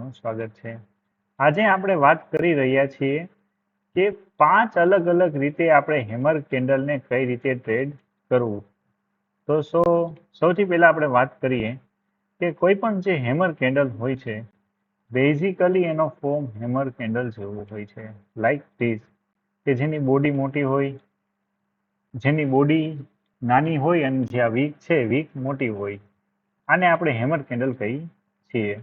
તમારું સ્વાગત છે। આજે આપણે વાત કરી રહ્યા છીએ કે 5 અલગ અલગ રીતે આપણે હેમર કેન્ડલને કઈ રીતે ટ્રેડ કરવું। તો સૌથી પહેલા આપણે વાત કરીએ કે કોઈ પણ જે હેમર કેન્ડલ હોય છે બેઝિકલી એનો ફોર્મ હેમર કેન્ડલ જેવો હોય છે, લાઈક ધીસ, કે જેની બોડી મોટી હોય, જેની બોડી નાની હોય અને જે આ વીક છે વીક મોટી હોય, આને આપણે હેમર કેન્ડલ કહીએ છીએ।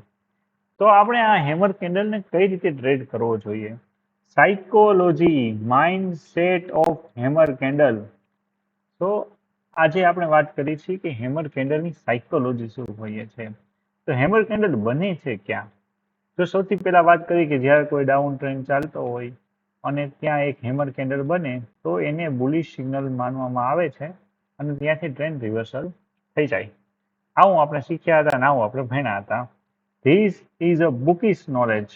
તો આપણે આ હેમર કેન્ડલને કઈ રીતે ટ્રેડ કરવો જોઈએ, psychology, mind set of hammer candle. તો આજે આપણે વાત કરી છીએ કે હેમર કેન્ડલની સાયકોલોજી શું હોય છે। તો હેમર કેન્ડલ બને છે ક્યાં? તો સૌથી પહેલા વાત કરી કે જ્યારે કોઈ ડાઉન ટ્રેન્ડ ચાલતો હોય અને ત્યાં એક હેમર કેન્ડલ બને તો એને બુલિશ સિગ્નલ માનવામાં આવે છે અને ત્યાંથી ટ્રેન્ડ રિવર્સલ થઈ જાય। આવું આપણે શીખ્યા હતા અને આવું આપણે ભણ્યા હતા। This is a bookish knowledge.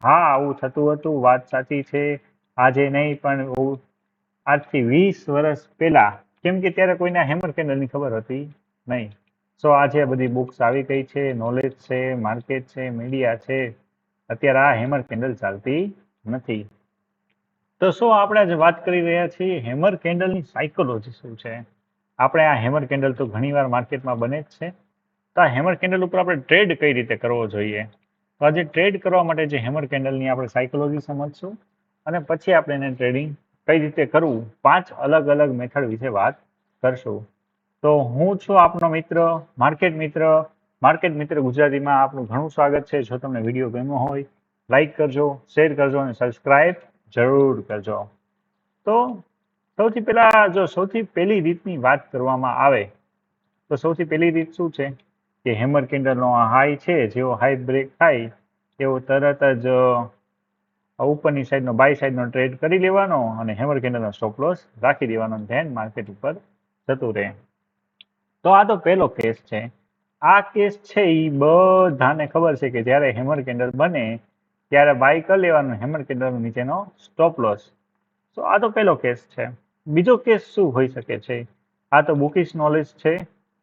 હા, આવું થતું હતું, વાત સાચી છે। આજે નહીં પણ આજથી 20 વર્ષ પહેલા, કેમ કે ત્યારે કોઈને હેમર કેન્ડલની ખબર હતી નહીં। આજે બધી બુક્સ આવી ગઈ છે, નોલેજ છે, માર્કેટ છે, મીડિયા છે, અત્યારે આ હેમર કેન્ડલ ચાલતી નથી। તો આપણે આજે વાત કરી રહ્યા છીએ હેમર કેન્ડલની સાયકોલોજી શું છે। આપણે આ હેમર કેન્ડલ તો ઘણીવાર માર્કેટમાં બને જ છે, તો આ હેમર કેન્ડલ ઉપર આપણે ટ્રેડ કઈ રીતે કરવો જોઈએ। તો આજે ટ્રેડ કરવા માટે જે હેમર કેન્ડલની આપણે સાયકોલોજી સમજશું અને પછી આપણે એને ટ્રેડિંગ કઈ રીતે કરવું, 5 અલગ અલગ મેથડ વિશે વાત કરશું। તો હું છું આપનો મિત્ર માર્કેટ મિત્ર ગુજરાતીમાં આપનું ઘણું સ્વાગત છે। જો તમને વિડીયો ગમ્યો હોય લાઈક કરજો, શેર કરજો અને સબસ્ક્રાઇબ જરૂર કરજો। તો સૌથી પહેલી રીતની વાત કરવામાં આવે તો સૌથી પહેલી રીત શું છે કે હેમર કેન્ડલનો હાઈ છે, જેવો હાઈ બ્રેક થાય એવો તરત જ ઉપરની સાઈડનો બાય સાઈડનો ટ્રેડ કરી લેવાનો અને હેમર કેન્ડલનો સ્ટોપ લોસ રાખી દેવાનો, ધેન માર્કેટ ઉપર જતું રહે। તો આ તો પહેલો કેસ છે। આ કેસ છે એ બધાને ખબર છે કે જ્યારે હેમર કેન્ડલ બને ત્યારે બાય કરી લેવાનો, હેમર કેન્ડલ નીચેનો સ્ટોપ લોસ। તો આ તો પહેલો કેસ છે। બીજો કેસ શું હોઈ શકે છે? આ તો બુકિશ નોલેજ છે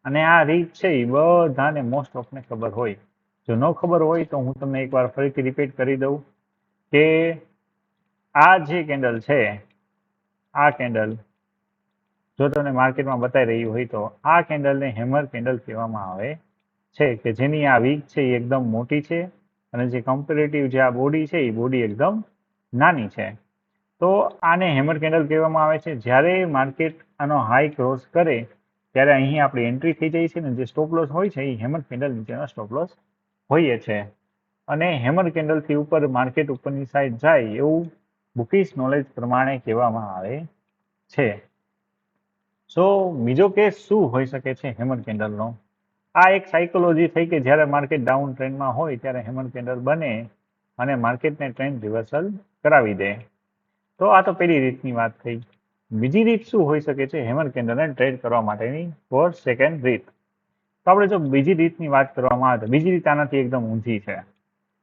અને આ રીત છે એ બધાને મોસ્ટ ઓફને ખબર હોય। જો ન ખબર હોય તો હું તમને એકવાર ફરીથી રિપીટ કરી દઉં કે આ જે કેન્ડલ છે, આ કેન્ડલ જો તમને માર્કેટમાં બતાવી રહ્યું હોય તો આ કેન્ડલને હેમર કેન્ડલ કહેવામાં આવે છે, કે જેની આ વીક છે એ એકદમ મોટી છે અને જે કમ્પેરેટિવ જે આ બોડી છે એ બોડી એકદમ નાની છે। તો આને હેમર કેન્ડલ કહેવામાં આવે છે। જ્યારે માર્કેટ આનો હાઈ ક્રોસ કરે ત્યારે અહીં આપણી એન્ટ્રી થઈ જાય છે ને જે સ્ટોપ લોસ હોય છે એ હેમર કેન્ડલ નીચેનો સ્ટોપ લોસ હોઈએ છે અને હેમર કેન્ડલથી ઉપર માર્કેટ ઉપરની સાઈડ જાય એવું બુકિશ નોલેજ પ્રમાણે કહેવામાં આવે છે। બીજો કેસ શું હોઈ શકે છે હેમર કેન્ડલનો? આ એક સાયકોલોજી થઈ કે જ્યારે માર્કેટ ડાઉન ટ્રેન્ડમાં હોય ત્યારે હેમર કેન્ડલ બને અને માર્કેટને ટ્રેન્ડ રિવર્સલ કરાવી દે। તો આ તો પહેલી રીતની વાત થઈ। બીજી રીત શું હોઈ શકે છે હેમર કેન્ડલને ટ્રેડ કરવા માટેની? ફોર સેકન્ડ રીત। તો આપણે જો બીજી રીતની વાત કરવામાં આવે તો બીજી રીત આનાથી એકદમ ઊંધી છે।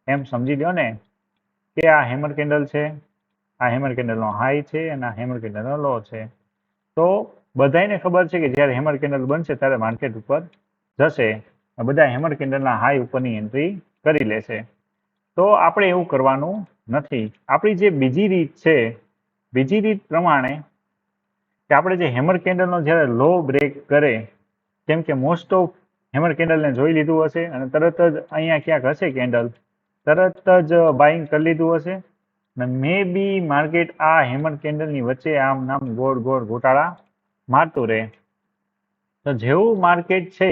એમ સમજી લો ને કે આ હેમર કેન્ડલ છે, આ હેમર કેન્ડલનો હાઈ છે અને આ હેમર કેન્ડલનો લો છે। તો બધાને ખબર છે કે જ્યારે હેમર કેન્ડલ બનશે ત્યારે માર્કેટ ઉપર જશે, બધા હેમર કેન્ડલના હાઈ ઉપરની એન્ટ્રી કરી લેશે। તો આપણે એવું કરવાનું નથી। આપણી જે બીજી રીત છે, બીજી રીત પ્રમાણે કે આપણે જે હેમર કેન્ડલનો જ્યારે લો બ્રેક કરે, કેમ કે મોસ્ટ ઓફ હેમર કેન્ડલને જોઈ લીધું હશે અને તરત જ અહીંયા ક્યાંક હશે કેન્ડલ, તરત જ બાઇંગ કરી લીધું હશે અને મે બી માર્કેટ આ હેમર કેન્ડલની વચ્ચે આમ નામ ગોળ ગોળ ગોટાળા મારતું રહે। તો જેવું માર્કેટ છે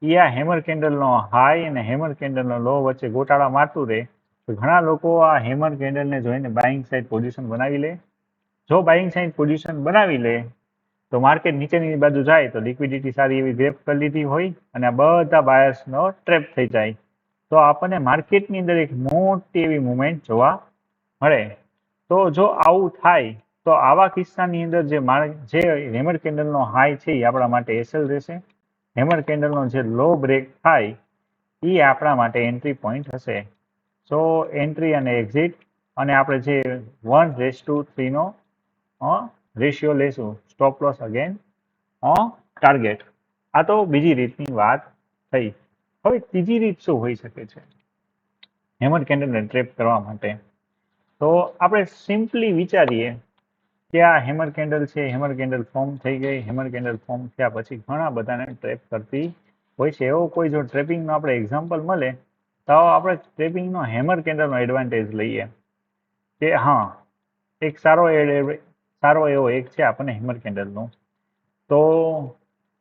એ આ હેમર કેન્ડલનો હાઈ અને હેમર કેન્ડલનો લો વચ્ચે ગોટાળા મારતું રહે તો ઘણા લોકો આ હેમર કેન્ડલને જોઈને બાઇંગ સાઇડ પોઝિશન બનાવી લે। જો બાઇંગ સાઇડ પોઝિશન બનાવી લે તો માર્કેટ નીચેની બાજુ જાય તો લિક્વિડિટી સારી એવી ગ્રેપ કરી લીધી હોય અને આ બધા બાયર્સનો ટ્રેપ થઈ જાય તો આપણને માર્કેટની અંદર એક મોટી એવી મુવમેન્ટ જોવા મળે। તો જો આવું થાય તો આવા કિસ્સાની અંદર જે હેમર કેન્ડલનો હાઈ છે એ આપણા માટે એસએલ રહેશે, હેમર કેન્ડલનો જે લો બ્રેક થાય એ આપણા માટે એન્ટ્રી પોઈન્ટ હશે। એન્ટ્રી અને એક્ઝિટ અને આપણે જે 1:3 નો રેશિયો લેશું, સ્ટોપ લોસ અગેન ટાર્ગેટ। આ તો બીજી રીતની વાત થઈ। હવે ત્રીજી રીત શું હોઈ શકે છે? હેમર કેન્ડલને ટ્રેપ કરવા માટે. તો આપણે સિમ્પલી વિચારીએ કે આ હેમર કેન્ડલ છે, હેમર કેન્ડલ ફોર્મ થઈ ગઈ, હેમર કેન્ડલ ફોર્મ થયા પછી ઘણા બધાને ટ્રેપ કરતી હોય છે. એવો કોઈ જો ટ્રેપિંગનો આપણે એક્ઝામ્પલ મળે તો આપણે ટ્રેપિંગનો હેમર કેન્ડલનો એડવાન્ટેજ લઈએ કે હા એક સારો એવો એક છે આપણને હેમર કેન્ડલનો. તો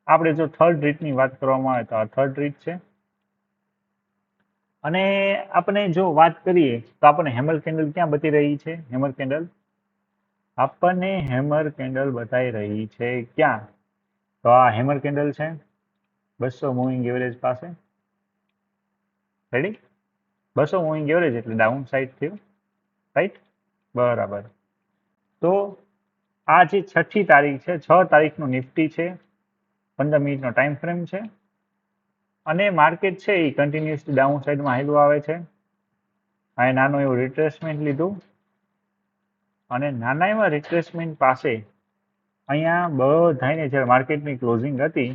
આપણે જો થર્ડ રીતની વાત કરવામાં આવે તો આ થર્ડ રીત છે. અને આપણે જો વાત કરીએ તો આપણને હેમર કેન્ડલ ક્યાં બતાવી રહી છે? હેમર કેન્ડલ આપણને હેમર કેન્ડલ બતાવી રહી છે ક્યાં? તો આ હેમર કેન્ડલ છે 200 મૂવિંગ એવરેજ પાસે. રેડી? 200 મૂવિંગ એવરેજ એટલે ડાઉન સાઈડ થયું, રાઈટ? બરાબર. તો આ જે 6ઠી તારીખ છે, 6 તારીખનું નિફ્ટી છે, 15 મિનિટનો ટાઈમ ફ્રેમ છે અને માર્કેટ છે એ કન્ટિન્યુઅસલી ડાઉન સાઈડમાં હાલ્યું આવે છે. આ નાનું એવું રિટ્રેસમેન્ટ લીધું અને નાના એવા રિટ્રેસમેન્ટ પાસે અહીંયા બધાને જ્યારે માર્કેટની ક્લોઝિંગ હતી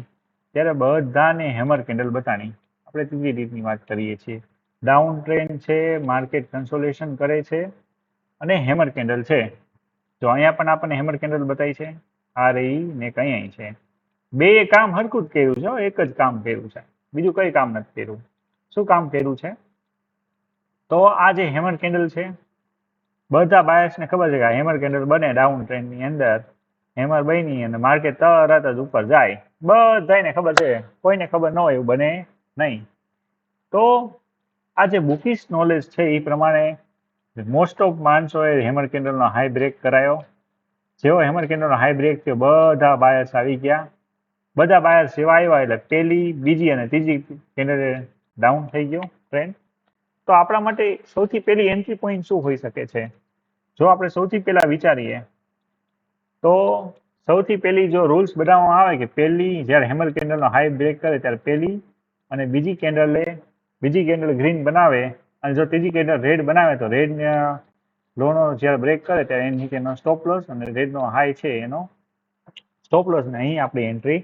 ત્યારે બધાને હેમર કેન્ડલ બતાણી. આપણે ત્રીજી રીતની વાત કરીએ છીએ. ડાઉન ટ્રેન્ડ છે, માર્કેટ કન્સોલેશન કરે છે અને હેમર કેન્ડલ છે. તો અહીંયા પણ આપણને હેમર કેન્ડલ બતાવી છે, આ રહી ને કઈ છે. બે કામ હરખું જ કર્યું છે, એક જ કામ કર્યું છે, બીજું કઈ કામ નથી કર્યું. શું કામ કર્યું છે? તો આ જે હેમર કેન્ડલ છે, બધા બાયર્સને ખબર છે કે હેમર કેન્ડલ બને ડાઉન ટ્રેન્ડની અંદર, હેમર બની અને માર્કેટ તરત જ ઉપર જાય. બધાને ખબર છે, કોઈને ખબર ન હોય એવું બને નહીં. તો આ જે બુકિશ નોલેજ છે એ પ્રમાણે મોસ્ટ ઓફ માણસોએ હેમર કેન્ડલનો હાઈ બ્રેક કરાયો. જેવો હેમર કેન્ડલનો હાઈ બ્રેક થયો બધા બાયર્સ આવી ગયા. બધા બાયર્સ જેવા આવ્યા એટલે પહેલી, બીજી અને ત્રીજી કેન્ડલ ડાઉન થઈ ગયો ટ્રેન્ડ. તો આપણા માટે સૌથી પહેલી એન્ટ્રી પોઈન્ટ શું હોઈ શકે છે? જો આપણે સૌથી પહેલા વિચારીએ તો સૌથી પહેલી જો રૂલ્સ બનાવવામાં આવે કે પહેલી જ્યારે હેમર કેન્ડલનો હાઈ બ્રેક કરે ત્યારે પહેલી અને બીજી કેન્ડલ ગ્રીન બનાવે અને જો ત્રીજી કેન્ડલ રેડ બનાવે તો રેડ લોનો જ્યારે બ્રેક કરે ત્યારે એની નીચેનો સ્ટોપ લોસ અને રેડનો હાઈ છે એનો સ્ટોપ લોસ ને અહીં આપણી એન્ટ્રી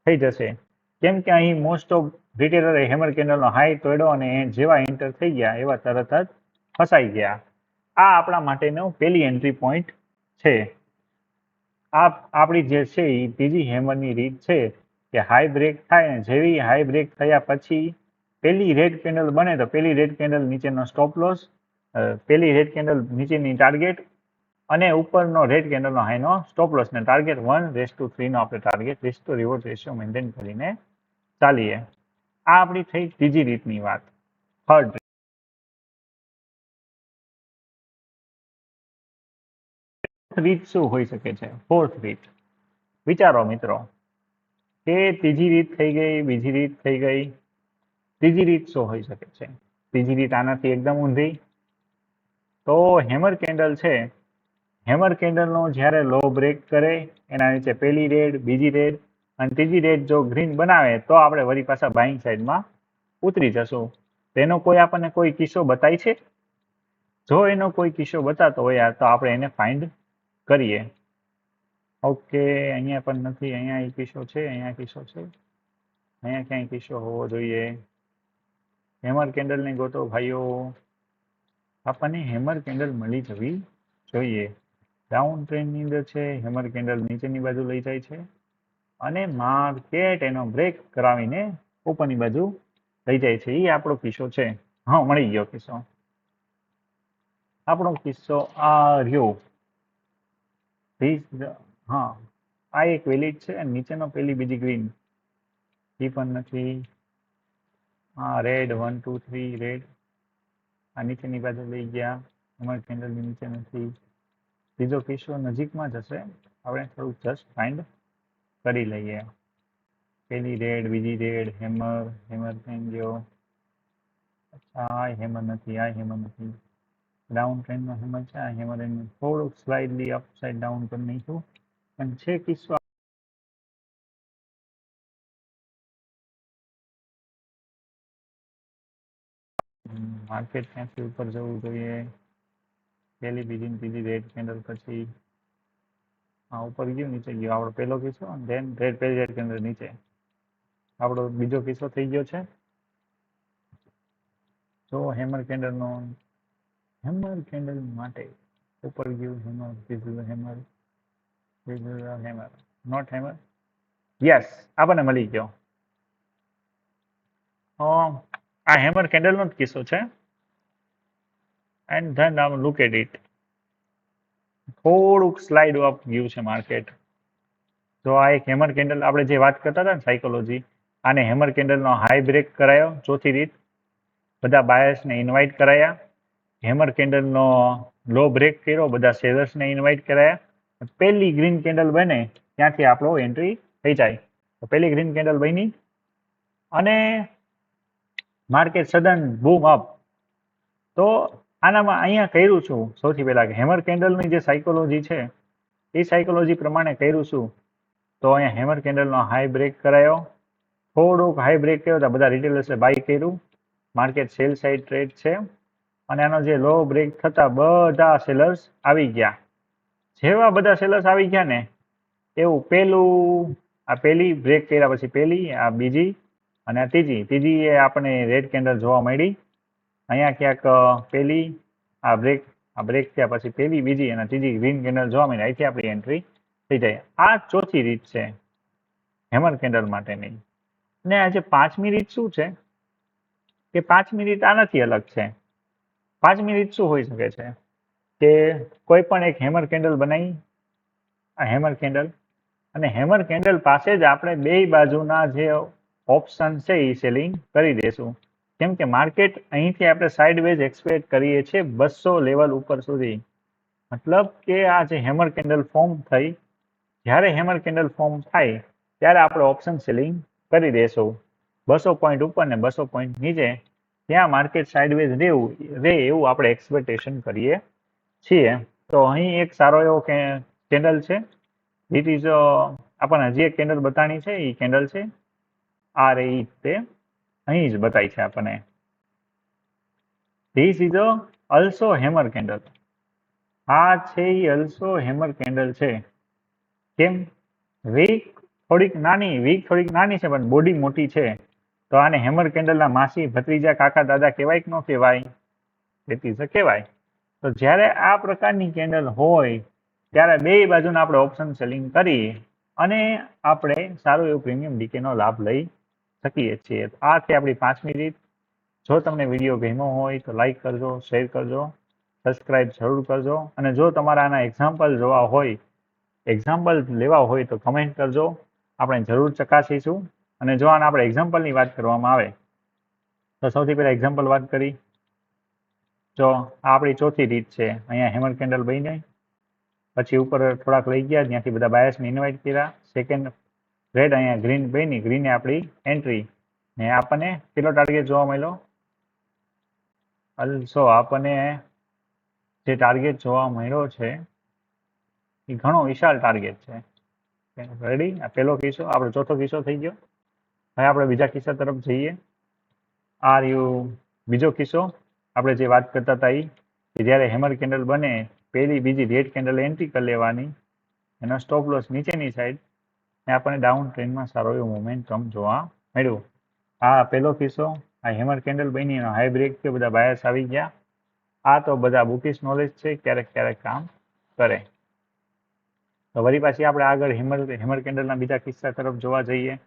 થઈ જશે. કેમ કે અહીં મોસ્ટ ઓફ રિટેલરે હેમર કેન્ડલનો હાઈ તોડ્યો અને જેવા એન્ટર થઈ ગયા એવા તરત જ ફસાઈ ગયા. આ આપણા માટેનો પહેલી એન્ટ્રી પોઈન્ટ છે. આ આપણી જે છે એ ત્રીજી હેમરની રીત છે કે હાઈ બ્રેક થાય ને જેવી હાઈ બ્રેક થયા પછી પહેલી રેડ કેન્ડલ બને તો પહેલી રેડ કેન્ડલ નીચેનો સ્ટોપ લોસ, પહેલી રેડ કેન્ડલ નીચેની ટાર્ગેટ અને ઉપરનો રેડ કેન્ડલનો હાઈનો સ્ટોપ લોસ ને ટાર્ગેટ 1:3 નો આપણે target risk two reward ratio maintain કરીને ચાલીએ. આ આપણી થઈ ત્રીજી રીતની વાત. થર્ડ રીત શું હોઈ શકે છે? ફોર્થ રીત. વિચારો મિત્રો કે ત્રીજી રીત થઈ ગઈ, બીજી રીત થઈ ગઈ, ત્રીજી રીત શું હોઈ શકે છે? ત્રીજી રીત આનાથી એકદમ ઊંધી. તો હેમર કેન્ડલ છે, હેમર કેન્ડલનો જ્યારે લો બ્રેક કરે એના નીચે પહેલી રેડ, બીજી રેડ અને ત્રીજી રેડ જો ગ્રીન બનાવે તો આપણે વળી પાછા બાઇંગ સાઈડમાં ઉતરી જશું. તેનો કોઈ આપણને કોઈ કિસ્સો બતાય છે? જો એનો કોઈ કિસ્સો બતાતો હોય તો આપણે એને ફાઇન્ડ કરીએ. ઓકે, અહીંયા પણ નથી, અહીંયા એક કિસ્સો છે, અહીંયા કિસ્સો છે, અહીંયા ક્યાંય કિસ્સો હોવો જોઈએ. હેમર કેન્ડલને ગોતો ભાઈઓ. આપણને હેમર કેન્ડલ મળી જવી જોઈએ. ડાઉન ટ્રેન્ડની અંદર છે, હેમર કેન્ડલ નીચેની બાજુ લઈ જાય છે અને માર્કેટ એનો બ્રેક કરાવીને ઉપરની બાજુ લઈ જાય છે. એ આપણો કિસ્સો છે. હા, મળી ગયો કિસ્સો. આપણો કિસ્સો આ રહ્યો. હા, આ એક વેલિડ છે અને નીચેનો પહેલી બીજી ગ્રીન એ પણ નથી. હા, રેડ 1 2 3 રેડ આ નીચેની બાજુ લઈ ગયા, હેમર કેન્ડલની નીચે નથી. બીજો કિસ્સો નજીકમાં જ હશે, આપણે થોડુંક જસ્ટ ફાઇન્ડ કરી લઈએ. પહેલી રેડ, બીજી રેડ, હેમર થઈ ગયો. અચ્છા, આ હેમર નથી, આ હેમર નથી. ડાઉન ટ્રેન્ડનો હેમર છે, આ હેમર એને થોડુંક સ્લાઇડલી અપસાઇડ ડાઉન કરી નાખ્યું પણ છે કિસ્સો. માર્કેટ ક્યાંથી ઉપર જવું જોઈએ? પહેલી, બીજી, ત્રીજી રેડ કેન્ડલ પછી હા ઉપર ગયું, નીચે ગયો. આપણો પહેલો કિસ્સો અને ધેન પહેલી રેડ કેન્ડલ નીચે આપણો બીજો કિસ્સો થઈ ગયો છે. તો હેમર કેન્ડલ માટે ઉપર ગયું hammer, this is a hammer, this is a hammer, not hammer. Yes, આપણને મળી ગયો. આ હેમર કેન્ડલનો જ કિસ્સો છે. And then now look at it. થોડુંક સ્લાઇડ અપ ગયું છે માર્કેટ. તો આ એક હેમર કેન્ડલ, આપણે જે વાત કરતા હતા ને સાયકોલોજી, આને હેમર કેન્ડલનો હાઈ બ્રેક કરાયો. ચોથી રીત, બધા બાયર્સને ઇન્વાઇટ કરાયા. હેમર કેન્ડલનો લો બ્રેક કર્યો, બધા સેલર્સને ઇન્વાઇટ કરાયા. પહેલી ગ્રીન કેન્ડલ બને ત્યાંથી આપણો એન્ટ્રી થઈ જાય. તો પહેલી ગ્રીન કેન્ડલ બની અને માર્કેટ સડન બૂમ અપ. તો આનામાં અહીંયા કર્યું છું સૌથી પહેલા કે હેમર કેન્ડલની જે સાયકોલોજી છે એ સાયકોલોજી પ્રમાણે કર્યું છું. તો અહીંયા હેમર કેન્ડલનો હાઈ બ્રેક કરાયો. થોડોક હાઈ બ્રેક કર્યો તો બધા રિટેલર્સે બાય કર્યું. માર્કેટ સેલ સાઇડ ટ્રેડ છે અને આનો જે લો બ્રેક થતા બધા સેલર્સ આવી ગયા. જેવા બધા સેલર્સ આવી ગયા ને એવું આ પહેલી બ્રેક કર્યા પછી પહેલી, આ બીજી અને આ ત્રીજી એ આપણને રેડ કેન્ડલ જોવા મળી. અહીંયા ક્યાંક પહેલી, આ બ્રેક થયા પછી પહેલી, બીજી અને ત્રીજી ગ્રીન કેન્ડલ જોવા મળી. અહીંથી આપણી એન્ટ્રી થઈ જાય. આ ચોથી રીત છે હેમર કેન્ડલ માટેની. અને આ જે પાંચમી રીત શું છે કે પાંચમી રીત આનાથી અલગ છે. પાંચમી રીત શું હોઈ શકે છે કે કોઈ પણ એક હેમર કેન્ડલ બનાવી, આ હેમર કેન્ડલ, અને હેમર કેન્ડલ પાસે જ આપણે બે બાજુના જે ઓપ્શન છે એ સેલિંગ કરી દેશું. કેમ કે માર્કેટ અહીંથી આપણે સાઇડવેઝ એક્સપેક્ટ કરીએ છીએ 200 લેવલ ઉપર સુધી. મતલબ કે આ જે હેમર કેન્ડલ ફોર્મ થઈ, જ્યારે હેમર કેન્ડલ ફોર્મ થાય ત્યારે આપણે ઓપ્શન સેલિંગ કરી દેશું 200 પોઈન્ટ ઉપર ને 200 પોઈન્ટ નીચે. ત્યાં માર્કેટ સાઇડવેઝ રહે એવું આપણે એક્સપેક્ટેશન કરીએ છીએ. તો અહીં એક સારો એવો કેન્ડલ છે. ઇટ ઇઝ આપણને હજી એક કેન્ડલ બતાણી છે, એ કેન્ડલ છે આ રહી, તે અહીં જ બતાવી છે આપણને. This is also hammer candle. આ છે એ અલ્સો હેમર કેન્ડલ છે. કેમ? વીક થોડીક નાની છે પણ બોડી મોટી છે. તો આને હેમર કેન્ડલના માસી, ભત્રીજા, કાકા, દાદા કહેવાય કે ન કહેવાય? કહેવાય. તો જ્યારે આ પ્રકારની કેન્ડલ હોય ત્યારે બે બાજુના આપણે ઓપ્શન સેલિંગ કરી અને આપણે સારું એવું પ્રીમિયમ ડીકેનો લાભ લઈ શકીએ છીએ. આ છે આપણી પાંચમી રીત. જો તમને વિડીયો ગમ્યો હોય તો લાઈક કરજો, શેર કરજો, સબસ્ક્રાઈબ જરૂર કરજો. અને જો તમારા આના એક્ઝામ્પલ જોવા હોય, એક્ઝામ્પલ લેવા હોય તો કમેન્ટ કરજો, આપણે જરૂર ચકાસીશું. અને જો આના આપણે એક્ઝામ્પલની વાત કરવામાં આવે તો સૌથી પહેલા એક્ઝામ્પલ વાત કરી. જો આ આપણી ચોથી રીત છે. અહીંયા હેમર કેન્ડલ બની, પછી ઉપર થોડાક લઈ ગયા, ત્યાંથી બધા બાયર્સને ઇન્વાઇટ કર્યા. સેકન્ડ રેડ, અહીંયા ગ્રીન બની, ગ્રીને આપણી એન્ટ્રી ને આપણને કેટલો ટાર્ગેટ જોવા મળ્યો? અલ્સો આપણને જે ટાર્ગેટ જોવા મળ્યો છે એ ઘણો વિશાળ ટાર્ગેટ છે. રેડી? આ પહેલો કિસ્સો, આપણો ચોથો કિસ્સો થઈ ગયો. હવે આપણે બીજા કિસ્સા તરફ જઈએ. બીજો કિસ્સો આપણે જે વાત કરતા હતા એ કે જ્યારે હેમર કેન્ડલ બને, પહેલી બીજી રેડ કેન્ડલ એન્ટ્રી કરી લેવાની, એનો સ્ટોપ લોસ નીચેની સાઈડ, ને આપણને ડાઉન ટ્રેન્ડમાં સારો એવો મોમેન્ટમ જોવા મળ્યું. આ પહેલો કિસ્સો. આ હેમર કેન્ડલ બની, એનો હાઈ બ્રેક થયો, બધા બાયર્સ આવી ગયા. આ તો બધા બુકિશ નોલેજ છે, ક્યારેક કામ કરે. તો વળી પાછી આપણે આગળ હેમર કેન્ડલના બીજા કિસ્સા તરફ જોવા જઈએ.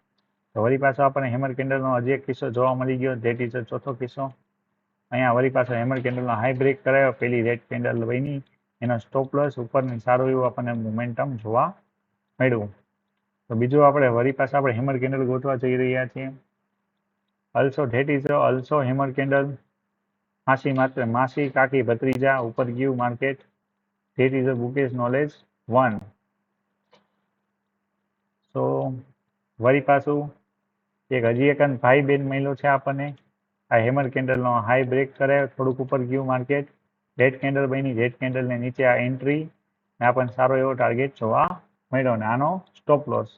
તો વળી પાછો આપણને હેમર કેન્ડલનો હજી એક કિસ્સો જોવા મળી ગયો. ધેટ ઇઝ ચોથો કિસ્સો. અહીંયા વળી પાછો હેમર કેન્ડલનો હાઈ બ્રેક કરાયો, પેલી રેડ કેન્ડલ બની, એનો સ્ટોપ લોસ ઉપરની સારું એવું આપણને મોમેન્ટમ જોવા મળ્યું. તો બીજું આપણે વળી પાછા આપણે હેમર કેન્ડલ ગોતવા જઈ રહ્યા છીએ. Also that is also hammer candle. માસી, કાકી, ભત્રીજા, ઉપર ગયું market. That is bookish knowledge 1. તો વળી પાછું હજી એક ભાઈ બેન મળ્યો છે આપણને. આ હેમર કેન્ડલનો હાઈ બ્રેક કરે, થોડુંક ઉપર ગયું માર્કેટ. રેડ કેન્ડલ બની, રેડ કેન્ડલને નીચે આ એન્ટ્રી ને આપણને સારો એવો ટાર્ગેટ જોવા મળ્યો ને આનો સ્ટોપ લોસ.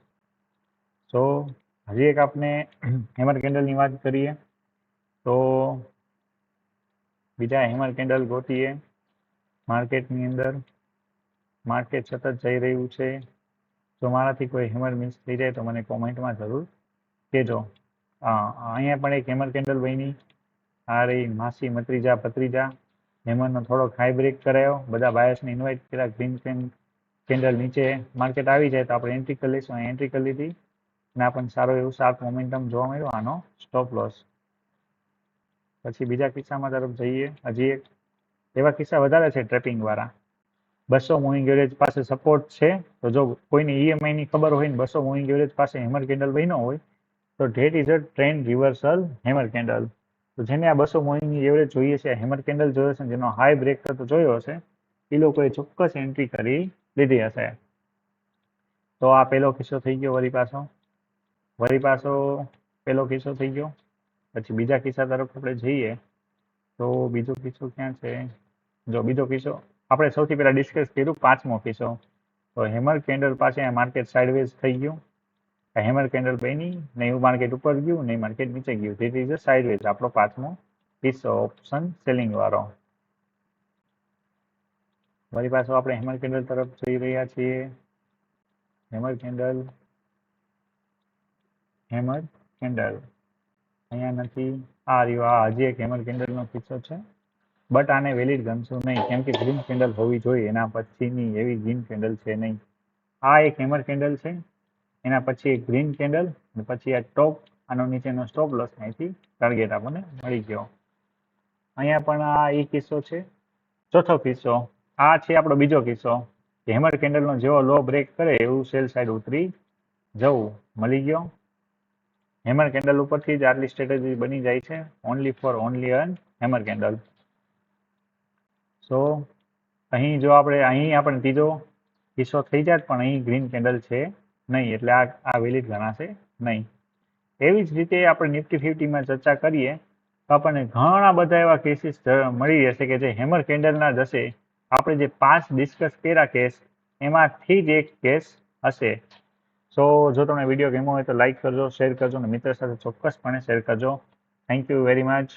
તો હજી એક આપણે હેમર કેન્ડલની વાત કરીએ તો બીજા હેમર કેન્ડલ ગોતીએ માર્કેટની અંદર. માર્કેટ સતત જઈ રહ્યું છે. જો મારાથી કોઈ હેમર મિસ થઈ જાય તો મને કોમેન્ટમાં જરૂર કહેજો. અહીંયા પણ એક હેમર કેન્ડલ બની, આ રહી માસી મત્રીજા ભત્રીજા. હેમરનો થોડોક હાઈ બ્રેક કરાયો, બધા બાયસને ઇન્વાઇટ કર્યા. ગ્રીન કેન્ડલ નીચે માર્કેટ આવી જાય તો આપણે એન્ટ્રી કરી લઈશું. એન્ટ્રી કરી લીધી અને આપણને સારું એવું શાર્પ મોમેન્ટમ જોવા મળ્યું. આનો સ્ટોપ લોસ. પછી બીજા કિસ્સામાં તરફ જઈએ. હજી એક એવા કિસ્સા વધારે છે ટ્રેપિંગ વાળા. 200 મૂવિંગ એવરેજ પાસે સપોર્ટ છે, તો જો કોઈને ઈએમઆઈ ની ખબર હોય ને 200 મૂવિંગ એવરેજ પાસે હેમર કેન્ડલ બન્યો હોય તો that is a trend reversal hammer candle. તો જેને આ 200 મૂવિંગ એવરેજ જોઈએ છે, હેમર કેન્ડલ જોયો છે, જેનો હાઈ બ્રેક થતો જોયો હશે, એ લોકોએ ચોક્કસ એન્ટ્રી કરી લીધી હશે. તો આ પહેલો કિસ્સો થઈ ગયો. વળી પાછો પહેલો કિસ્સો થઈ ગયો. પછી બીજા કિસ્સા તરફ આપણે જઈએ તો બીજો કિસ્સો ક્યાં છે? જો બીજો કિસ્સો આપણે સૌથી પહેલા ડિસ્કસ કર્યું, પાંચમો કિસ્સો. તો હેમર કેન્ડલ પાસે માર્કેટ સાઇડવેઝ થઈ ગયું. હેમર કેન્ડલ બની, નહીં માર્કેટ ઉપર ગયું, નહીં માર્કેટ નીચે ગયું. This is a sideways. આપણો પાંચમો કિસ્સો ઓપ્શન સેલિંગ વાળો. વળી પાછો આપણે હેમર કેન્ડલ તરફ જઈ રહ્યા છીએ. હેમર કેન્ડલ અહીંયા નથી. આ રહ્યો. આ હજી એક હેમર કેન્ડલનો કિસ્સો છે, બટ આને વેલિડ ગણશું નહીં, કેમ કે ગ્રીન કેન્ડલ હોવી જોઈએ. એના પછીની એવી ગ્રીન કેન્ડલ છે નહીં. આ એક હેમર કેન્ડલ છે, એના પછી એક ગ્રીન કેન્ડલ, અને પછી આ ટોપ, આનો નીચેનો સ્ટોપ લોસ, અહીંથી ટાર્ગેટ આપણને મળી ગયો. અહીંયા પણ આ એ કિસ્સો છે. ચોથો કિસ્સો આ છે આપણો બીજો કિસ્સો, કે હેમર કેન્ડલનો જેવો લો બ્રેક કરે એવું સેલ સાઈડ ઉતરી જવું. મળી ગયો. હેમર કેન્ડલ ઉપરથી જ આટલી સ્ટ્રેટેજી બની જાય છે, ઓનલી હેમર કેન્ડલ. સો અહીં જો આપણે ત્રીજો કિસ્સો થઈ જાય, પણ અહીં ગ્રીન કેન્ડલ છે નહીં, એટલે આ વેલિડ ગણાશે નહીં. એવી જ રીતે આપણે નિફ્ટી 50માં ચર્ચા કરીએ તો આપણને ઘણા બધા એવા કેસીસ મળી રહેશે કે જે હેમર કેન્ડલના જ હશે. આપણે જે 5 ડિસ્કસ કર્યા કેસ, એમાંથી જ એક કેસ હશે. સો જો તમને વિડીયો ગમ્યો હોય તો લાઈક કરજો, શેર કરજો અને મિત્ર સાથે ચોક્કસપણે શેર કરજો. Thank you very much.